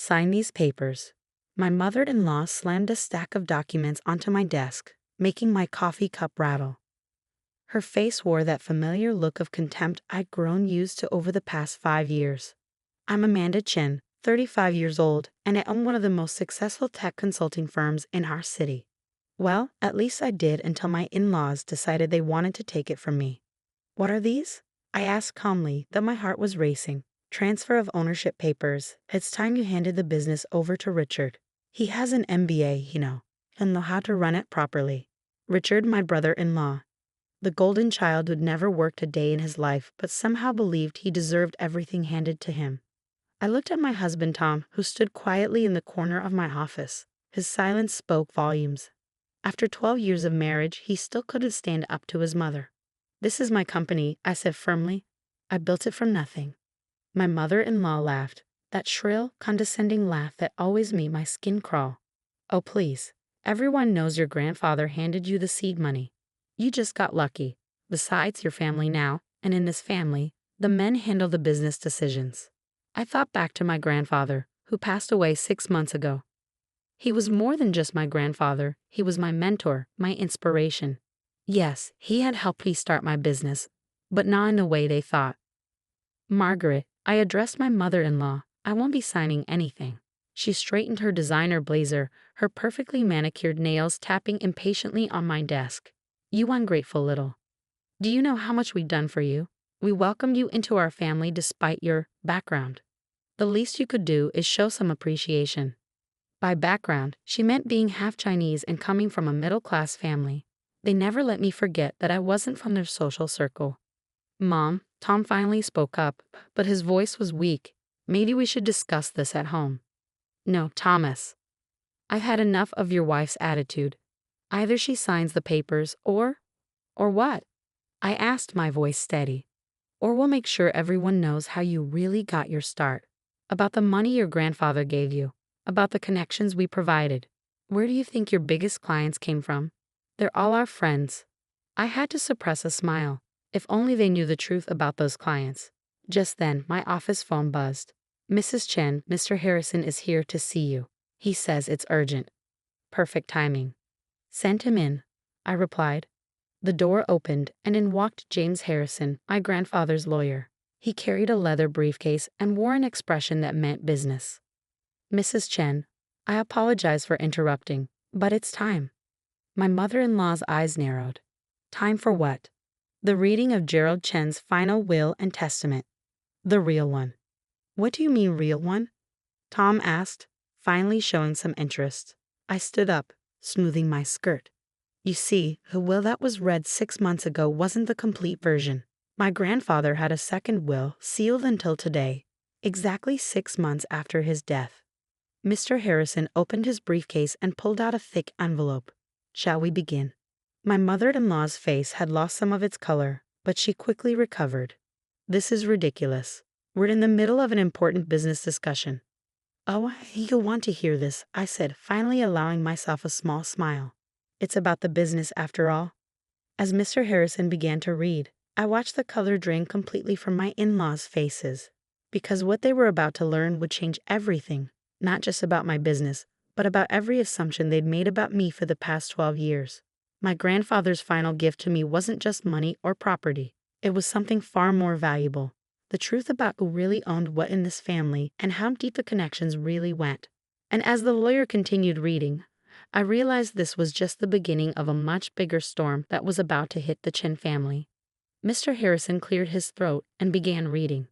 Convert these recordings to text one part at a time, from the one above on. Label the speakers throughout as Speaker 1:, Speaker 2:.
Speaker 1: Sign these papers. My mother-in-law slammed a stack of documents onto my desk, making my coffee cup rattle. Her face wore that familiar look of contempt I'd grown used to over the past 5 years. I'm Amanda Chen, 35 years old, and I own one of the most successful tech consulting firms in our city. Well, at least I did until my in-laws decided they wanted to take it from me. What are these? I asked calmly, though my heart was racing. Transfer of ownership papers. It's time you handed the business over to Richard. He has an MBA, and know how to run it properly. Richard, my brother-in-law. The golden child who'd never worked a day in his life, but somehow believed he deserved everything handed to him. I looked at my husband, Tom, who stood quietly in the corner of my office. His silence spoke volumes. After 12 years of marriage, he still couldn't stand up to his mother. This is my company, I said firmly. I built it from nothing. My mother-in-law laughed, that shrill, condescending laugh that always made my skin crawl. Oh, please. Everyone knows your grandfather handed you the seed money. You just got lucky. Besides your family now, and in this family, the men handle the business decisions. I thought back to my grandfather, who passed away 6 months ago. He was more than just my grandfather. He was my mentor, my inspiration. Yes, he had helped me start my business, but not in the way they thought. Margaret, I addressed my mother-in-law. I won't be signing anything. She straightened her designer blazer, her perfectly manicured nails tapping impatiently on my desk. You ungrateful little. Do you know how much we've done for you? We welcomed you into our family despite your background. The least you could do is show some appreciation. By background, she meant being half Chinese and coming from a middle-class family. They never let me forget that I wasn't from their social circle. Mom, Tom finally spoke up, but his voice was weak. Maybe we should discuss this at home. No, Thomas. I've had enough of your wife's attitude. Either she signs the papers or what? I asked, my voice steady. Or we'll make sure everyone knows how you really got your start. About the money your grandfather gave you. About the connections we provided. Where do you think your biggest clients came from? They're all our friends. I had to suppress a smile. If only they knew the truth about those clients. Just then, my office phone buzzed. Mrs. Chen, Mr. Harrison is here to see you. He says it's urgent. Perfect timing. Send him in, I replied. The door opened, and in walked James Harrison, my grandfather's lawyer. He carried a leather briefcase and wore an expression that meant business. Mrs. Chen, I apologize for interrupting, but it's time. My mother-in-law's eyes narrowed. Time for what? The reading of Gerald Chen's final will and testament. The real one. What do you mean, real one? Tom asked, finally showing some interest. I stood up, smoothing my skirt. You see, the will that was read 6 months ago wasn't the complete version. My grandfather had a second will sealed until today, exactly 6 months after his death. Mr. Harrison opened his briefcase and pulled out a thick envelope. Shall we begin? My mother-in-law's face had lost some of its color, but she quickly recovered. This is ridiculous. We're in the middle of an important business discussion. Oh, you'll want to hear this, I said, finally allowing myself a small smile. It's about the business after all. As Mr. Harrison began to read, I watched the color drain completely from my in-laws' faces, because what they were about to learn would change everything, not just about my business, but about every assumption they'd made about me for the past 12 years. My grandfather's final gift to me wasn't just money or property. It was something far more valuable. The truth about who really owned what in this family and how deep the connections really went. And as the lawyer continued reading, I realized this was just the beginning of a much bigger storm that was about to hit the Chen family. Mr. Harrison cleared his throat and began reading.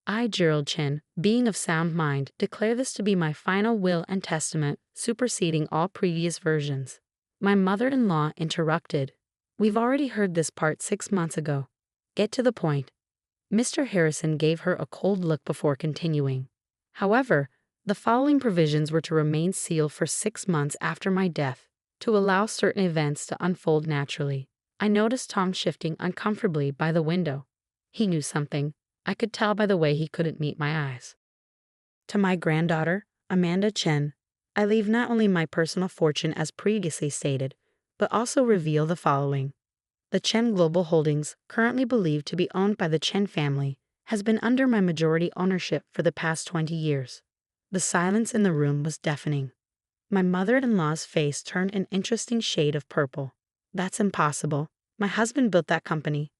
Speaker 1: I, Gerald Chen, being of sound mind, declare this to be my final will and testament, superseding all previous versions. My mother-in-law interrupted. We've already heard this part 6 months ago. Get to the point. Mr. Harrison gave her a cold look before continuing. However, the following provisions were to remain sealed for 6 months after my death, to allow certain events to unfold naturally. I noticed Tom shifting uncomfortably by the window. He knew something. I could tell by the way he couldn't meet my eyes. To my granddaughter, Amanda Chen, I leave not only my personal fortune as previously stated, but also reveal the following. The Chen Global Holdings, currently believed to be owned by the Chen family, has been under my majority ownership for the past 20 years. The silence in the room was deafening. My mother-in-law's face turned an interesting shade of purple. That's impossible. My husband built that company.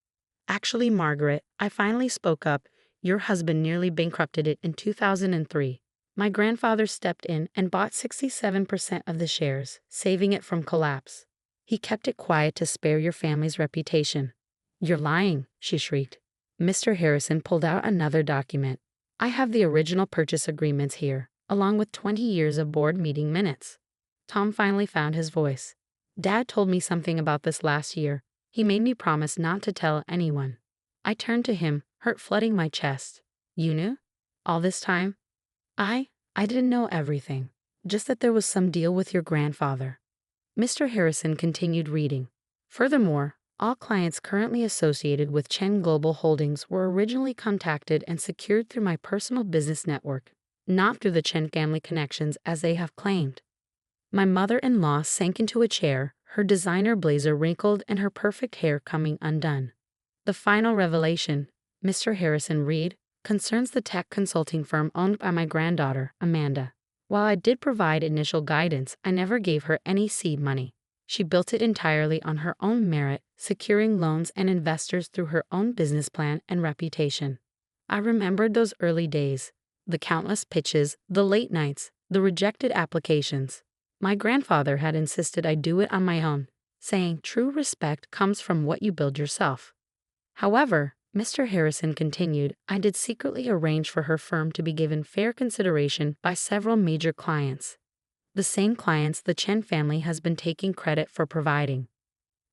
Speaker 1: Actually, Margaret, I finally spoke up. Your husband nearly bankrupted it in 2003. My grandfather stepped in and bought 67% of the shares, saving it from collapse. He kept it quiet to spare your family's reputation. You're lying, she shrieked. Mr. Harrison pulled out another document. I have the original purchase agreements here, along with 20 years of board meeting minutes. Tom finally found his voice. Dad told me something about this last year. He made me promise not to tell anyone. I turned to him, hurt flooding my chest. You knew? All this time? I didn't know everything. Just that there was some deal with your grandfather. Mr. Harrison continued reading. Furthermore, all clients currently associated with Chen Global Holdings were originally contacted and secured through my personal business network, not through the Chen family connections as they have claimed. My mother-in-law sank into a chair, her designer blazer wrinkled and her perfect hair coming undone. The final revelation, Mr. Harrison read, concerns the tech consulting firm owned by my granddaughter, Amanda. While I did provide initial guidance, I never gave her any seed money. She built it entirely on her own merit, securing loans and investors through her own business plan and reputation. I remembered those early days, the countless pitches, the late nights, the rejected applications. My grandfather had insisted I do it on my own, saying true respect comes from what you build yourself. However, Mr. Harrison continued, I did secretly arrange for her firm to be given fair consideration by several major clients. The same clients the Chen family has been taking credit for providing.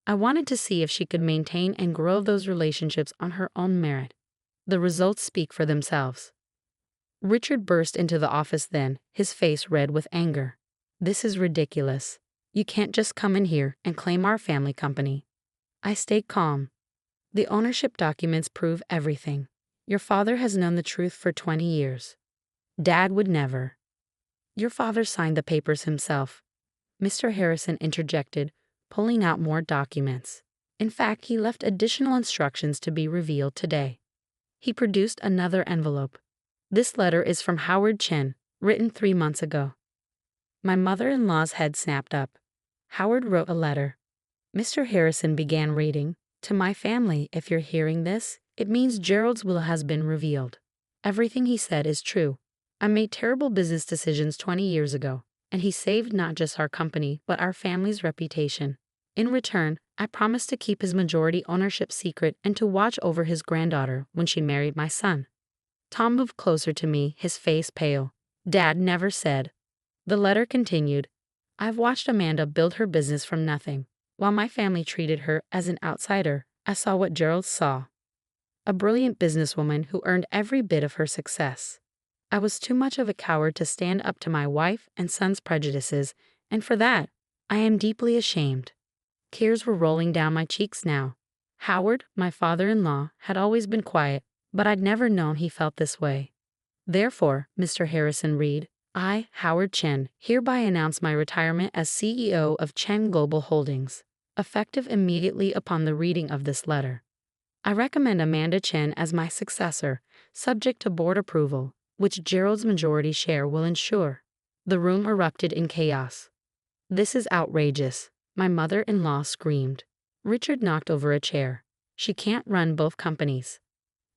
Speaker 1: I wanted to see if she could maintain and grow those relationships on her own merit. The results speak for themselves. Richard burst into the office then, his face red with anger. This is ridiculous. You can't just come in here and claim our family company. I stayed calm. The ownership documents prove everything. Your father has known the truth for 20 years. Dad would never. Your father signed the papers himself. Mr. Harrison interjected, pulling out more documents. In fact, he left additional instructions to be revealed today. He produced another envelope. This letter is from Howard Chen, written 3 months ago. My mother-in-law's head snapped up. Howard wrote a letter. Mr. Harrison began reading. To my family, if you're hearing this, it means Gerald's will has been revealed. Everything he said is true. I made terrible business decisions 20 years ago, and he saved not just our company, but our family's reputation. In return, I promised to keep his majority ownership secret and to watch over his granddaughter when she married my son. Tom moved closer to me, his face pale. Dad never said. The letter continued, I've watched Amanda build her business from nothing. While my family treated her as an outsider, I saw what Gerald saw. A brilliant businesswoman who earned every bit of her success. I was too much of a coward to stand up to my wife and son's prejudices, and for that, I am deeply ashamed. Tears were rolling down my cheeks now. Howard, my father-in-law, had always been quiet, but I'd never known he felt this way. Therefore, Mr. Harrison read, I, Howard Chen, hereby announce my retirement as CEO of Chen Global Holdings, effective immediately upon the reading of this letter. I recommend Amanda Chen as my successor, subject to board approval, which Gerald's majority share will ensure. The room erupted in chaos. This is outrageous, my mother-in-law screamed. Richard knocked over a chair. She can't run both companies.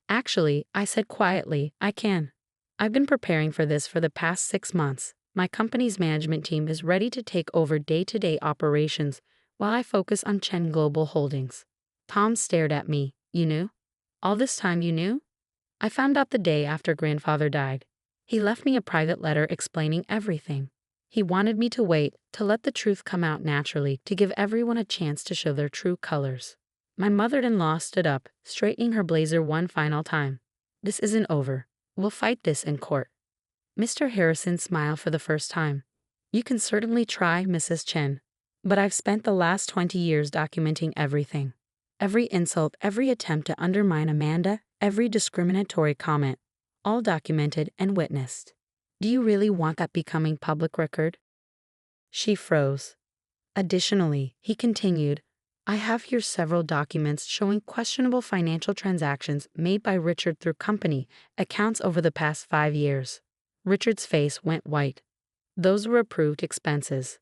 Speaker 1: Actually, I said quietly, I can. I've been preparing for this for the past 6 months. My company's management team is ready to take over day-to-day operations while I focus on Chen Global Holdings. Tom stared at me. You knew? All this time you knew? I found out the day after grandfather died. He left me a private letter explaining everything. He wanted me to wait, to let the truth come out naturally, to give everyone a chance to show their true colors. My mother-in-law stood up, straightening her blazer one final time. This isn't over. We'll fight this in court. Mr. Harrison smiled for the first time. You can certainly try, Mrs. Chen. But I've spent the last 20 years documenting everything. Every insult, every attempt to undermine Amanda, every discriminatory comment, all documented and witnessed. Do you really want that becoming public record? She froze. Additionally, he continued, I have here several documents showing questionable financial transactions made by Richard through company accounts over the past 5 years. Richard's face went white. Those were approved expenses.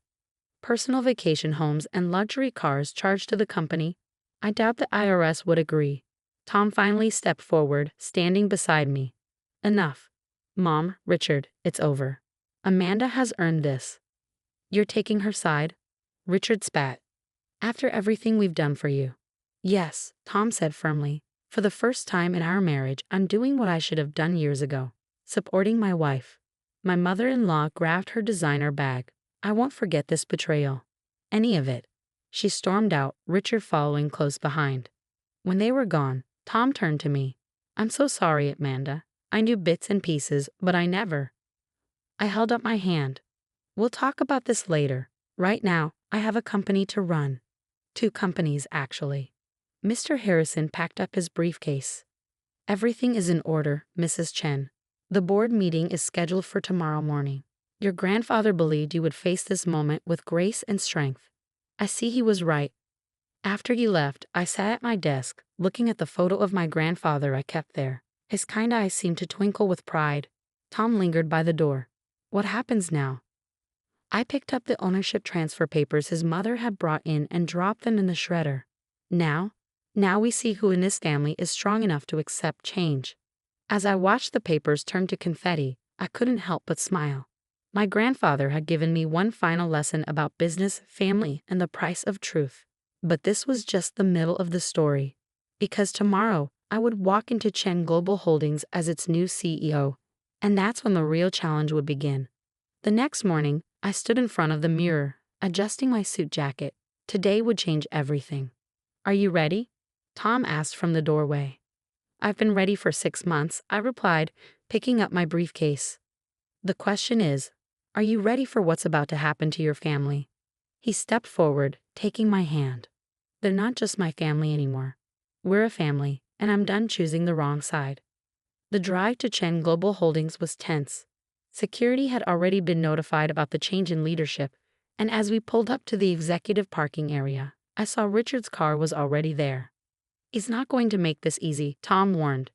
Speaker 1: Personal vacation homes and luxury cars charged to the company. I doubt the IRS would agree. Tom finally stepped forward, standing beside me. Enough. Mom, Richard, it's over. Amanda has earned this. You're taking her side? Richard spat. After everything we've done for you. Yes, Tom said firmly. For the first time in our marriage, I'm doing what I should have done years ago. Supporting my wife. My mother-in-law grabbed her designer bag. I won't forget this betrayal. Any of it. She stormed out, Richard following close behind. When they were gone, Tom turned to me. I'm so sorry, Amanda. I knew bits and pieces, but I never. I held up my hand. We'll talk about this later. Right now, I have a company to run. 2 companies, actually. Mr. Harrison packed up his briefcase. Everything is in order, Mrs. Chen. The board meeting is scheduled for tomorrow morning. Your grandfather believed you would face this moment with grace and strength. I see he was right. After you left, I sat at my desk, looking at the photo of my grandfather I kept there. His kind eyes seemed to twinkle with pride. Tom lingered by the door. What happens now? I picked up the ownership transfer papers his mother had brought in and dropped them in the shredder. Now we see who in this family is strong enough to accept change. As I watched the papers turn to confetti, I couldn't help but smile. My grandfather had given me one final lesson about business, family, and the price of truth. But this was just the middle of the story. Because tomorrow, I would walk into Chen Global Holdings as its new CEO. And that's when the real challenge would begin. The next morning, I stood in front of the mirror, adjusting my suit jacket. Today would change everything. Are you ready? Tom asked from the doorway. I've been ready for 6 months, I replied, picking up my briefcase. The question is, are you ready for what's about to happen to your family? He stepped forward, taking my hand. They're not just my family anymore. We're a family, and I'm done choosing the wrong side. The drive to Chen Global Holdings was tense. Security had already been notified about the change in leadership, and as we pulled up to the executive parking area, I saw Richard's car was already there. He's not going to make this easy, Tom warned.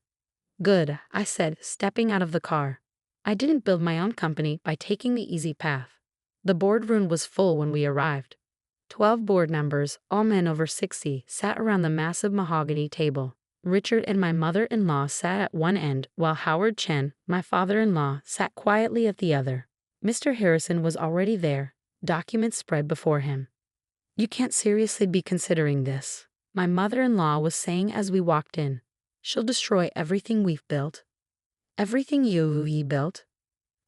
Speaker 1: Good, I said, stepping out of the car. I didn't build my own company by taking the easy path. The boardroom was full when we arrived. 12 board members, all men over 60, sat around the massive mahogany table. Richard and my mother-in-law sat at one end, while Howard Chen, my father-in-law, sat quietly at the other. Mr. Harrison was already there, documents spread before him. You can't seriously be considering this, my mother-in-law was saying as we walked in. She'll destroy everything we've built. Everything you built?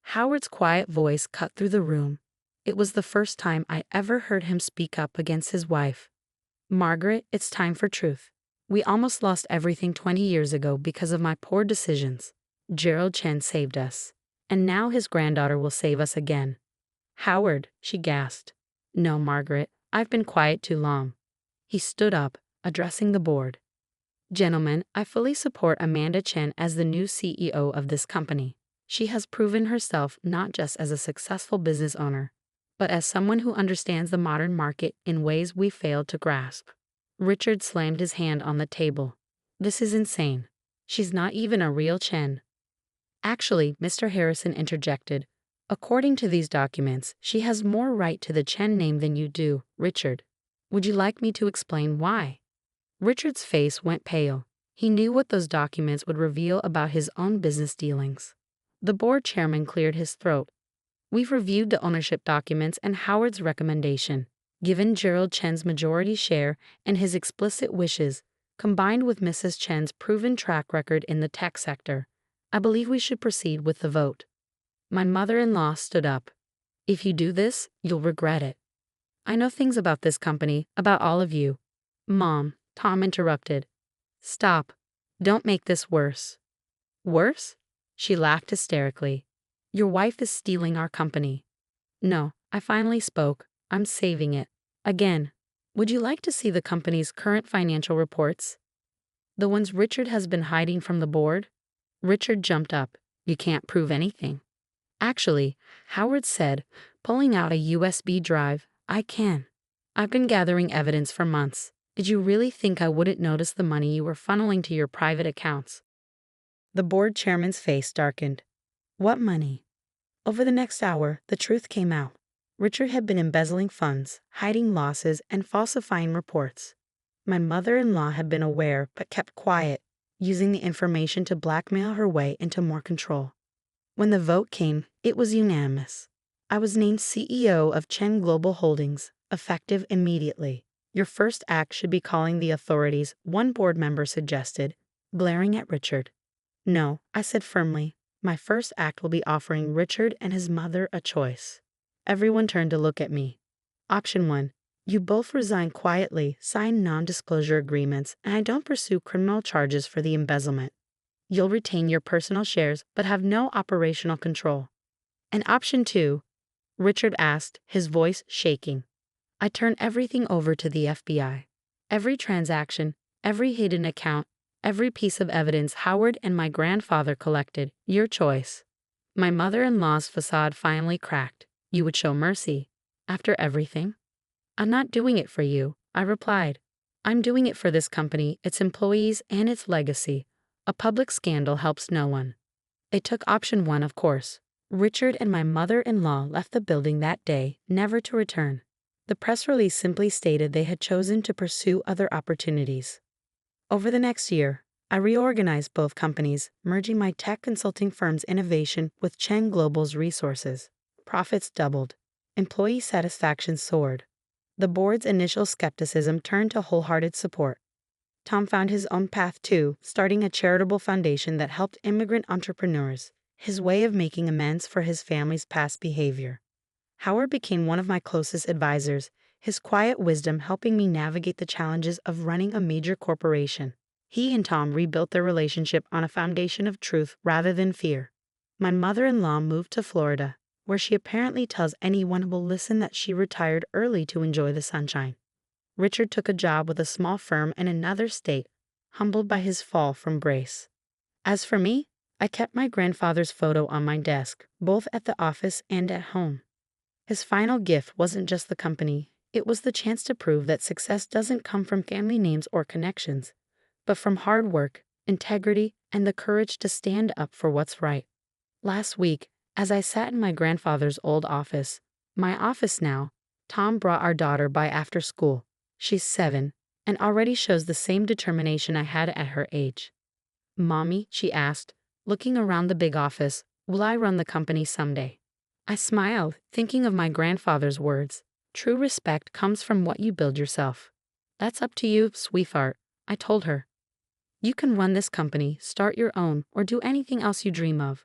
Speaker 1: Howard's quiet voice cut through the room. It was the first time I ever heard him speak up against his wife. Margaret, it's time for truth. We almost lost everything 20 years ago because of my poor decisions. Gerald Chen saved us. And now his granddaughter will save us again. Howard, she gasped. No, Margaret, I've been quiet too long. He stood up, addressing the board. Gentlemen, I fully support Amanda Chen as the new CEO of this company. She has proven herself not just as a successful business owner, but as someone who understands the modern market in ways we failed to grasp. Richard slammed his hand on the table. This is insane. She's not even a real Chen. Actually, Mr. Harrison interjected. According to these documents, she has more right to the Chen name than you do, Richard. Would you like me to explain why? Richard's face went pale. He knew what those documents would reveal about his own business dealings. The board chairman cleared his throat. We've reviewed the ownership documents and Howard's recommendation. Given Gerald Chen's majority share and his explicit wishes, combined with Mrs. Chen's proven track record in the tech sector, I believe we should proceed with the vote. My mother-in-law stood up. If you do this, you'll regret it. I know things about this company, about all of you. Mom, Tom interrupted. Stop. Don't make this worse. Worse? She laughed hysterically. Your wife is stealing our company. No, I finally spoke. I'm saving it. Again, would you like to see the company's current financial reports? The ones Richard has been hiding from the board? Richard jumped up. You can't prove anything. Actually, Howard said, pulling out a USB drive, I can. I've been gathering evidence for months. Did you really think I wouldn't notice the money you were funneling to your private accounts? The board chairman's face darkened. What money? Over the next hour, the truth came out. Richard had been embezzling funds, hiding losses, and falsifying reports. My mother-in-law had been aware but kept quiet, using the information to blackmail her way into more control. When the vote came, it was unanimous. I was named CEO of Chen Global Holdings, effective immediately. Your first act should be calling the authorities, one board member suggested, glaring at Richard. No, I said firmly. My first act will be offering Richard and his mother a choice. Everyone turned to look at me. Option 1. You both resign quietly, sign non-disclosure agreements, and I don't pursue criminal charges for the embezzlement. You'll retain your personal shares but have no operational control. And option 2, Richard asked, his voice shaking. I turn everything over to the FBI. Every transaction, every hidden account, every piece of evidence Howard and my grandfather collected, your choice. My mother-in-law's facade finally cracked. You would show mercy. After everything? I'm not doing it for you, I replied. I'm doing it for this company, its employees, and its legacy. A public scandal helps no one. They took option 1, of course. Richard and my mother-in-law left the building that day, never to return. The press release simply stated they had chosen to pursue other opportunities. Over the next year, I reorganized both companies, merging my tech consulting firm's innovation with Chen Global's resources. Profits doubled. Employee satisfaction soared. The board's initial skepticism turned to wholehearted support. Tom found his own path too, starting a charitable foundation that helped immigrant entrepreneurs, his way of making amends for his family's past behavior. Howard became one of my closest advisors, his quiet wisdom helping me navigate the challenges of running a major corporation. He and Tom rebuilt their relationship on a foundation of truth rather than fear. My mother-in-law moved to Florida, where she apparently tells anyone who will listen that she retired early to enjoy the sunshine. Richard took a job with a small firm in another state, humbled by his fall from grace. As for me, I kept my grandfather's photo on my desk, both at the office and at home. His final gift wasn't just the company, it was the chance to prove that success doesn't come from family names or connections, but from hard work, integrity, and the courage to stand up for what's right. Last week, as I sat in my grandfather's old office, my office now, Tom brought our daughter by after school. She's 7, and already shows the same determination I had at her age. Mommy, she asked, looking around the big office, will I run the company someday? I smiled, thinking of my grandfather's words. True respect comes from what you build yourself. That's up to you, sweetheart, I told her. You can run this company, start your own, or do anything else you dream of.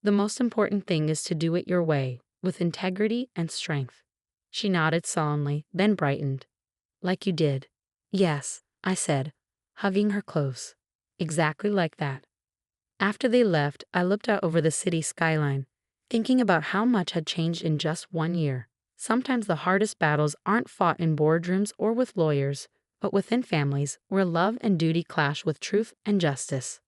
Speaker 1: The most important thing is to do it your way, with integrity and strength. She nodded solemnly, then brightened. Like you did. Yes, I said, hugging her close. Exactly like that. After they left, I looked out over the city skyline, thinking about how much had changed in just 1 year. Sometimes the hardest battles aren't fought in boardrooms or with lawyers, but within families where love and duty clash with truth and justice.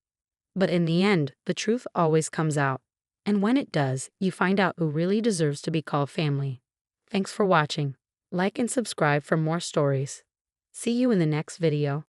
Speaker 1: But in the end, the truth always comes out. And when it does, you find out who really deserves to be called family. Thanks for watching. Like and subscribe for more stories. See you in the next video.